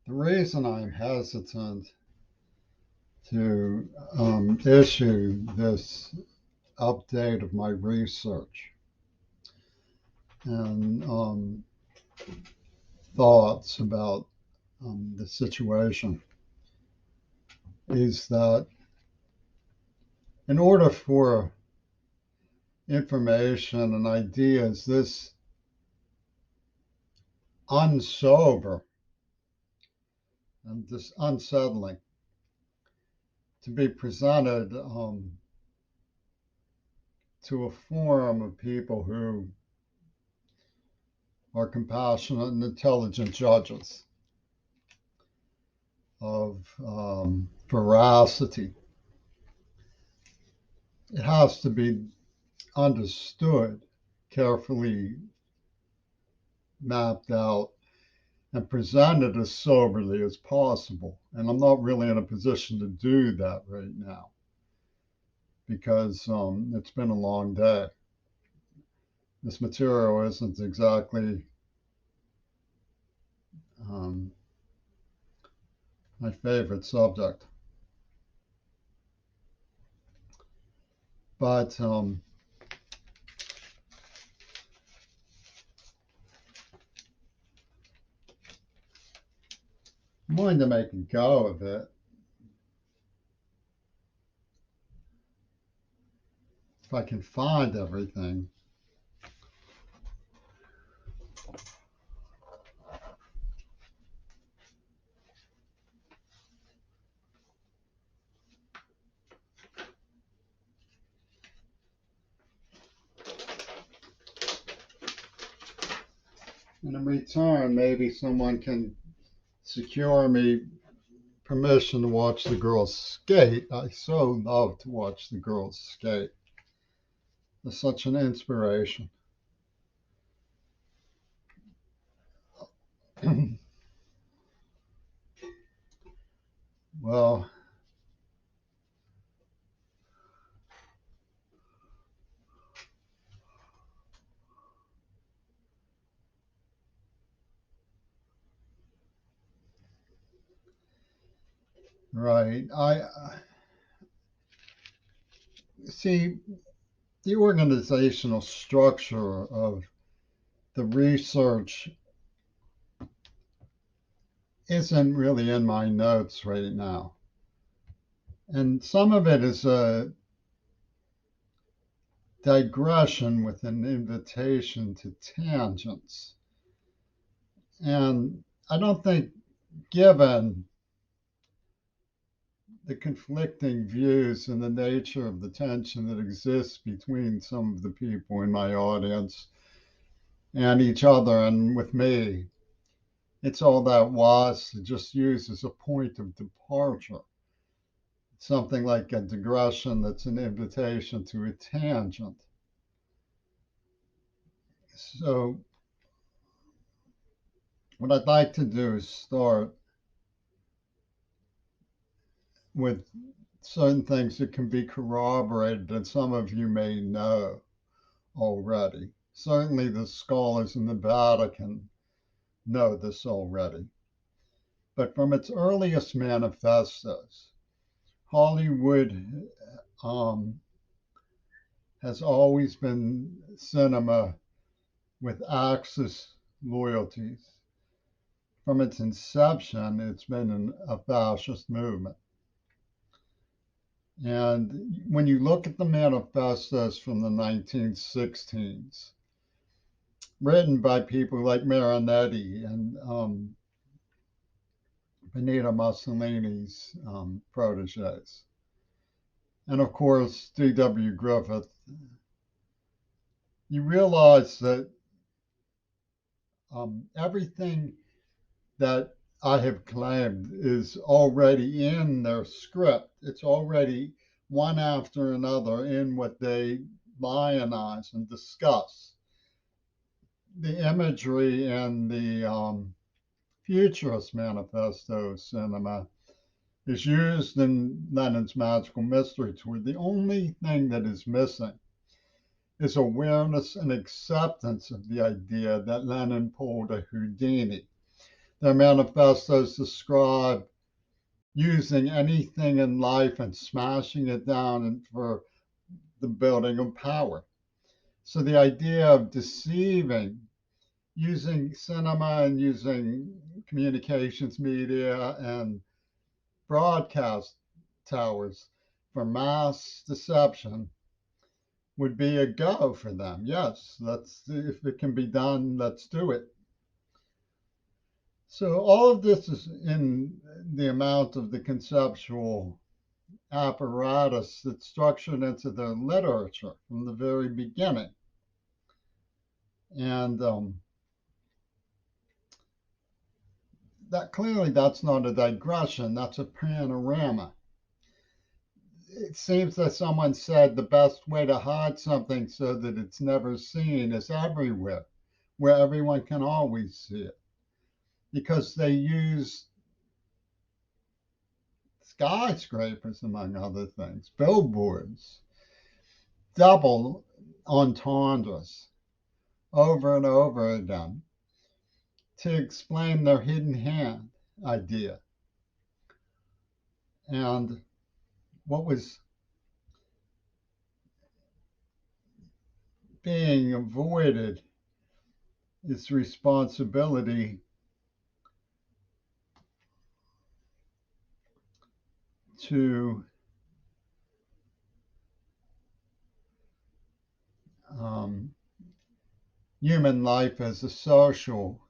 The reason I'm hesitant to issue this update of my research and thoughts about the situation is that in order for information and ideas this unsober and this unsettling to be presented to a forum of people who are compassionate and intelligent judges of veracity. It has to be understood, carefully mapped out, and presented as soberly as possible. And I'm not really in a position to do that right now because it's been a long day. This material isn't exactly um, my favorite subject. But I'm willing to make a go of it if I can find everything. And in return, maybe someone can secure me permission to watch the girls skate. I so love to watch the girls skate. It's such an inspiration. Well, right. I see the organizational structure of the research isn't really in my notes right now. And some of it is a digression with an invitation to tangents. And I don't think, given the conflicting views and the nature of the tension that exists between some of the people in my audience and each other and with me, it's all that was to just use as a point of departure. Something like a digression that's an invitation to a tangent. So, what I'd like to do is start with certain things that can be corroborated that some of you may know already. Certainly, the scholars in the Vatican know this already. But from its earliest manifestos, Hollywood has always been cinema with Axis loyalties. From its inception, it's been a fascist movement. And when you look at the manifestos from the 1916s, written by people like Marinetti and Benito Mussolini's proteges, and of course D.W. Griffith, you realize that everything that I have claimed is already in their script. It's already one after another in what they lionize and discuss. The imagery in the Futurist Manifesto cinema is used in Lenin's Magical Mystery Tour. The only thing that is missing is awareness and acceptance of the idea that Lenin pulled a Houdini. Their manifestos describe using anything in life and smashing it down for the building of power. So the idea of deceiving, using cinema and using communications media and broadcast towers for mass deception would be a go for them. Yes, that's if it can be done, let's do it. So all of this is in the amount of the conceptual apparatus that's structured into their literature from the very beginning. And that clearly that's not a digression, that's a panorama. It seems that someone said the best way to hide something so that it's never seen is everywhere, where everyone can always see it. Because they use skyscrapers, among other things, billboards, double entendres over and over again to explain their hidden hand idea. And what was being avoided is responsibility to um, human life as a social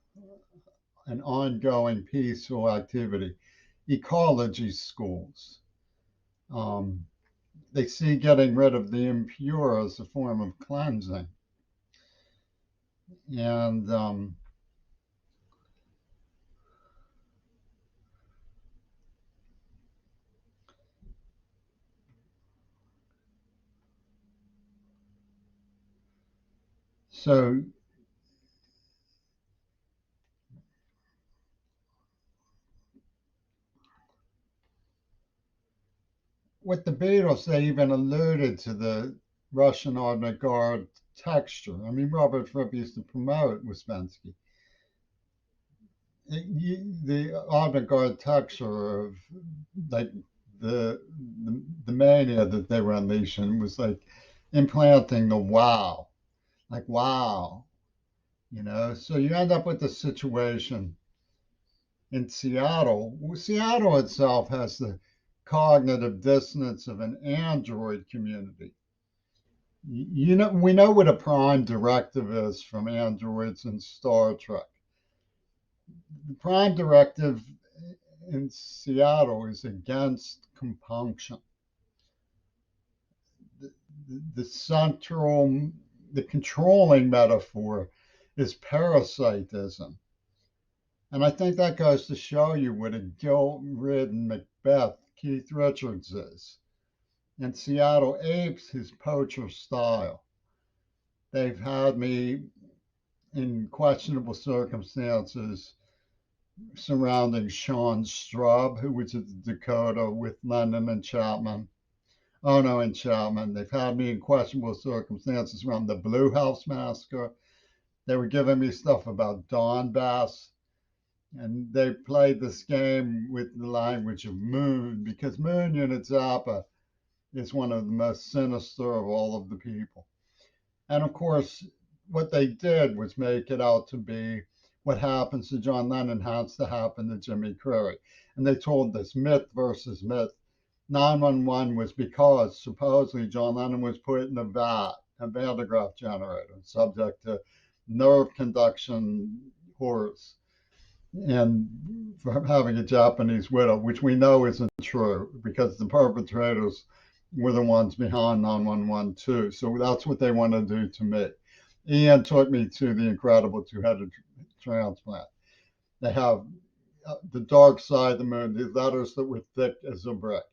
and ongoing peaceful activity. Ecology schools. Um, they see getting rid of the impure as a form of cleansing. And so with the Beatles, they even alluded to the Russian avant-garde texture. I mean, Robert Fripp used to promote Ouspensky. The avant-garde texture of like the mania that they were unleashing was like implanting the wow, like wow, you know. So you end up with the situation in Seattle. Seattle itself has the cognitive dissonance of an android community. You know, we know what a prime directive is from androids in Star Trek. The prime directive in Seattle is against compunction. The, the central, the controlling metaphor is parasitism. And I think that goes to show you what a guilt-ridden Macbeth Keith Richards is. And Seattle apes his poacher style. They've had me in questionable circumstances surrounding Sean Straub, who was at the Dakota with Lennon and Chapman. Oh no, and Chapman. They've had me in questionable circumstances around the Blue House Massacre. They were giving me stuff about Donbass. And they played this game with the language of Moon because Moon Unit Zappa is one of the most sinister of all of the people. And of course, what they did was make it out to be what happens to John Lennon has to happen to Jimmy Curry. And they told this myth versus myth. 911 was because supposedly John Lennon was put in a vat, a Van de Graaff generator, subject to nerve conduction horrors, and for having a Japanese widow, which we know isn't true because the perpetrators were the ones behind 911 too. So that's what they want to do to me. Ian took me to the incredible two-headed transplant. They have the dark side of the moon, these letters that were thick as a brick,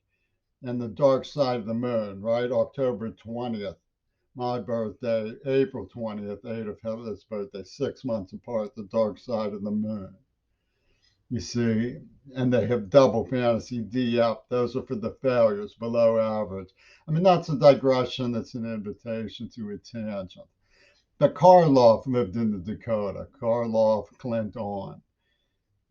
and the dark side of the moon, right? October 20th, my birthday, April 20th, Adolf Hitler's birthday, 6 months apart, the dark side of the moon. You see, and they have double fantasy D up. Those are for the failures, below average. I mean, that's a digression. That's an invitation to a tangent. But Karloff lived in the Dakota. Karloff, Clinton.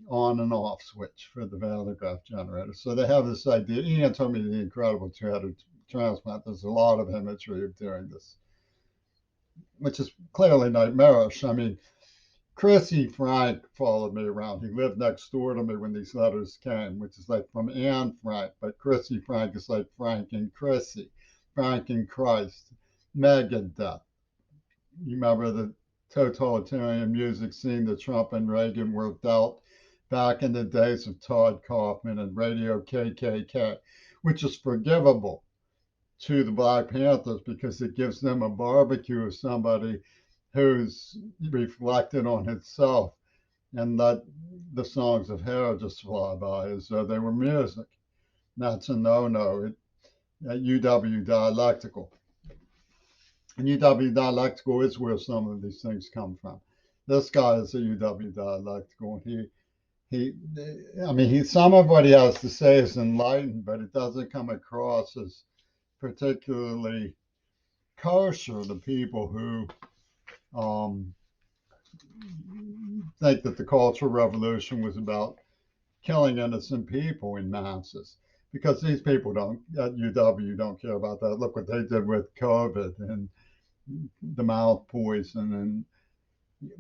on and off switch for the Van de Graaff generator. So they have this idea. Ian told me the incredible two-headed transplant. There's a lot of imagery of doing this, which is clearly nightmarish. I mean, Chrissy Frank followed me around. He lived next door to me when these letters came, which is like from Anne Frank, but Chrissy Frank is like Frank and Chrissy, Frank and Christ, Megadeth. You remember the totalitarian music scene that Trump and Reagan worked out back in the days of Todd Kaufman and Radio KKK, which is forgivable to the Black Panthers because it gives them a barbecue of somebody who's reflected on itself and let the songs of hair just fly by as though they were music. That's a no-no at UW Dialectical. And UW Dialectical is where some of these things come from. This guy is a UW Dialectical, and I mean, some of what he has to say is enlightened, but it doesn't come across as particularly kosher to people who um, think that the Cultural Revolution was about killing innocent people in masses. Because these people don't at UW don't care about that. Look what they did with COVID and the mouth poison, and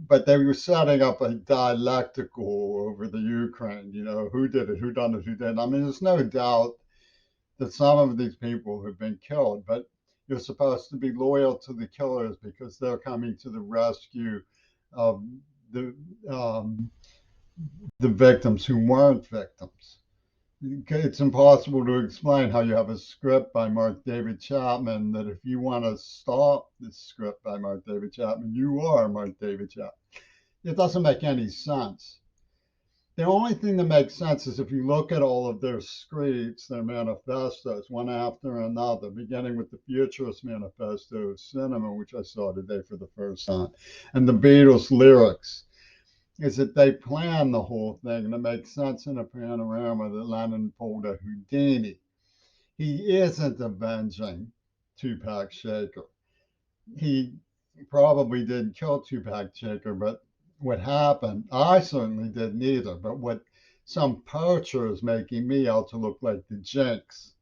but they were setting up a dialectical over the Ukraine. You know, who did it, who done it, who didn't. I mean, there's no doubt that some of these people have been killed, but you're supposed to be loyal to the killers because they're coming to the rescue of the um, the victims who weren't victims. It's impossible to explain how you have a script by Mark David Chapman that if you want to stop the script by Mark David Chapman, you are Mark David Chapman. It doesn't make any sense. The only thing that makes sense is if you look at all of their screeds, their manifestos, one after another, beginning with the Futurist Manifesto of Cinema, which I saw today for the first time, and the Beatles lyrics, is that they plan the whole thing and it makes sense in a panorama that Lennon pulled a Houdini. He isn't avenging Tupac Shakur. He probably didn't kill Tupac Shakur, but what happened, I certainly didn't either, but what some poacher is making me out to look like the Jinx.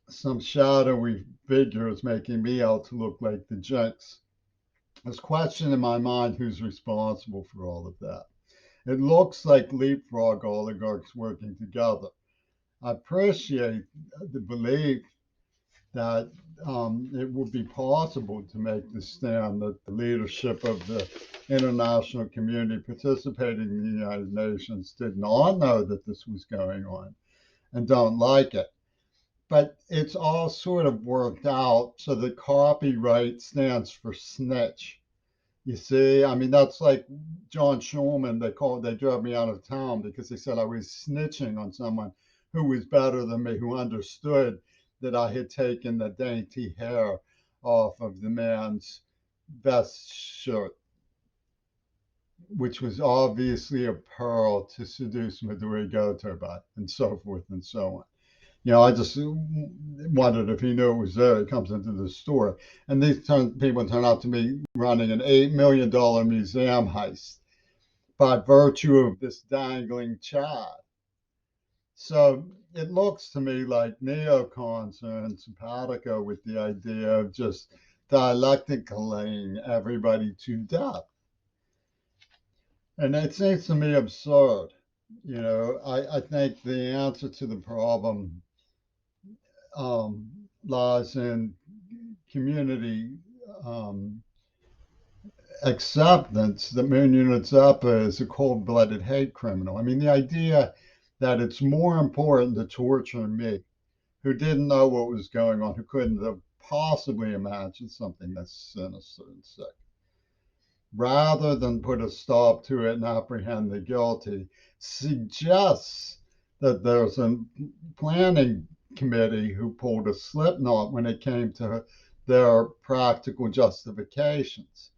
Some shadowy figure is making me out to look like the Jinx. There's a question in my mind who's responsible for all of that. It looks like leapfrog oligarchs working together. I appreciate the belief that it would be possible to make the stand that the leadership of the international community participating in the United Nations did not know that this was going on and don't like it. But it's all sort of worked out so that copyright stands for snitch. You see, I mean, that's like John Schulman. They drove me out of town because they said I was snitching on someone who was better than me, who understood that I had taken the dainty hair off of the man's vest shirt, which was obviously a pearl to seduce Maduri Gotoba, and so forth and so on. You know, I just wondered if he knew it was there. He comes into the store, and these people turn out to be running an $8 million museum heist by virtue of this dangling Chad. So it looks to me like neocons are in simpatico with the idea of just dialectically everybody to death. And it seems to me absurd. You know, I think the answer to the problem lies in community acceptance that Moon Zappa is a cold-blooded hate criminal. I mean, the idea that it's more important to torture me, who didn't know what was going on, who couldn't have possibly imagined something that's sinister and sick, rather than put a stop to it and apprehend the guilty, suggests that there's a planning committee who pulled a slip knot when it came to their practical justifications,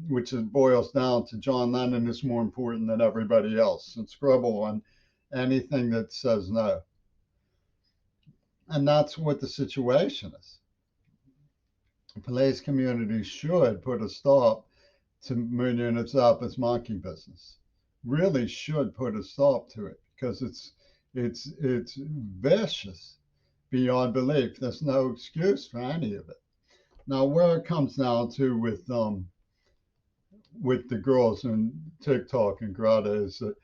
which boils down to John Lennon is more important than everybody else, and scribble on anything that says no. And that's what the situation is. The police community should put a stop to Moon Unit's up as monkey business, really should put a stop to it because it's vicious beyond belief. There's no excuse for any of it. Now, where it comes down to with the girls and TikTok and Greta is that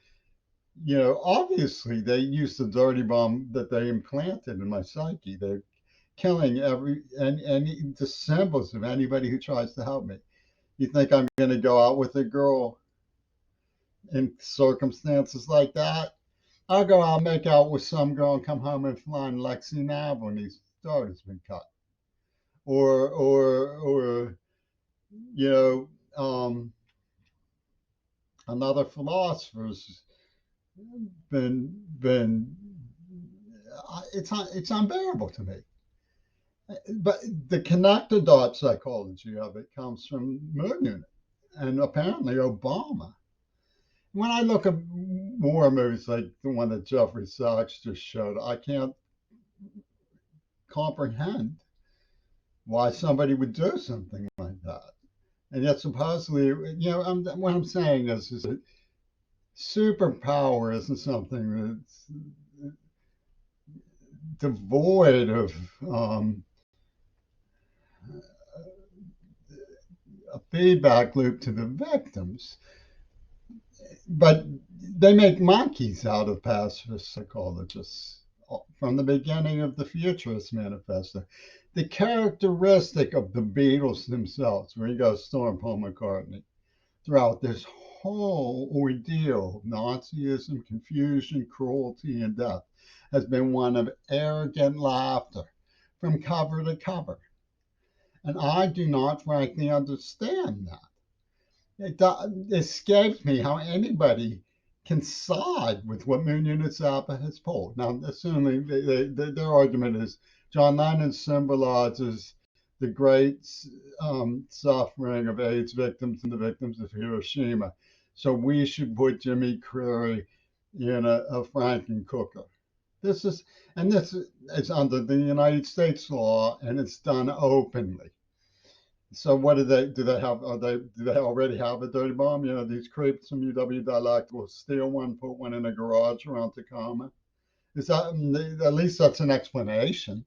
obviously they used the dirty bomb that they implanted in my psyche. They're killing every and the symbols of anybody who tries to help me. You think I'm going to go out with a girl in circumstances like that? I'll go out, make out with some girl, and come home and find Lexi Nav when his throat has been cut, or you know, another philosopher's been it's unbearable to me. But the connected dot psychology of it comes from Moon Unit and apparently Obama. When I look at war movies like the one that Jeffrey Sachs just showed, I can't comprehend why somebody would do something like that. And yet, supposedly, what I'm saying is that superpower isn't something that's devoid of a feedback loop to the victims. But they make monkeys out of pacifist psychologists from the beginning of the Futurist Manifesto. The characteristic of the Beatles themselves, Ringo Starr, Paul McCartney, throughout this whole ordeal, Nazism, confusion, cruelty, and death, has been one of arrogant laughter from cover to cover. And I do not frankly understand that. It escapes me how anybody can side with what Moon Zappa has pulled. Now, assuming their argument is John Lennon symbolizes the great suffering of AIDS victims and the victims of Hiroshima. So we should put Jimmy Carrey in a Franken cooker. This is under the United States law and it's done openly. So what do they have? Do they already have a dirty bomb? These creeps from UW Dialect will steal one, put one in a garage around Tacoma. Is that at least that's an explanation?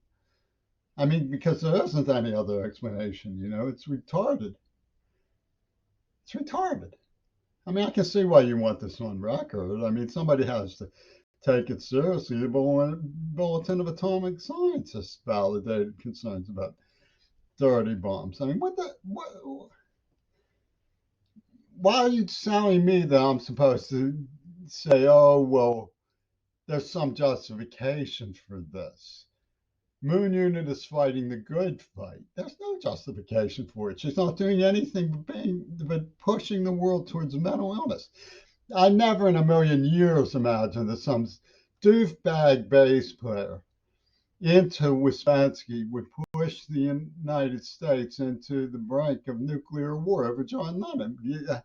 I mean, because there isn't any other explanation. It's retarded. It's retarded. I mean, I can see why you want this on record. I mean, somebody has to take it seriously. The Bulletin of Atomic Scientists validated concerns about dirty bombs. I mean, why are you telling me that I'm supposed to say, oh, well, there's some justification for this? Moon Unit is fighting the good fight. There's no justification for it. She's not doing anything but pushing the world towards mental illness. I never in a million years imagined that some doofbag bass player into Wisconsin would push the United States into the brink of nuclear war over John Lennon. Yeah.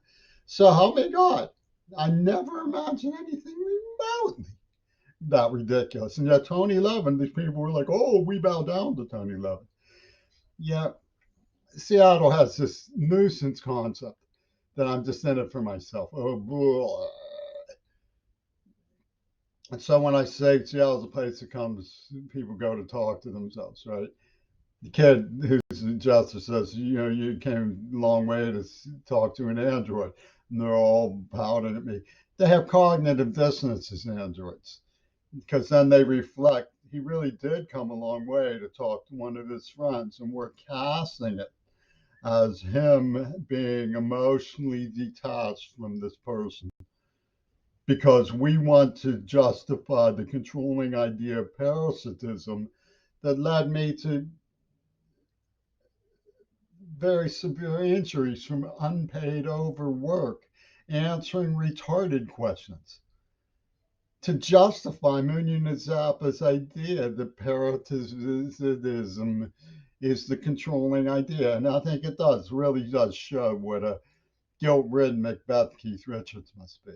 So help me God, I never imagined anything remotely that ridiculous. And yet Tony Levin, these people were like, oh, we bow down to Tony Levin. Yeah, Seattle has this nuisance concept that I'm just in it for myself. Oh, boy. And so when I say Seattle's a place that people go to talk to themselves, right? The kid who's a jester says, you came a long way to talk to an android. And they're all pouting at me. They have cognitive dissonance as androids because then they reflect. He really did come a long way to talk to one of his friends, and we're casting it as him being emotionally detached from this person because we want to justify the controlling idea of parasitism that led me to very severe injuries from unpaid overwork, answering retarded questions. To justify Moon Zappa's idea that parasitism is the controlling idea. And I think it really does show what a guilt-ridden Macbeth Keith Richards must be.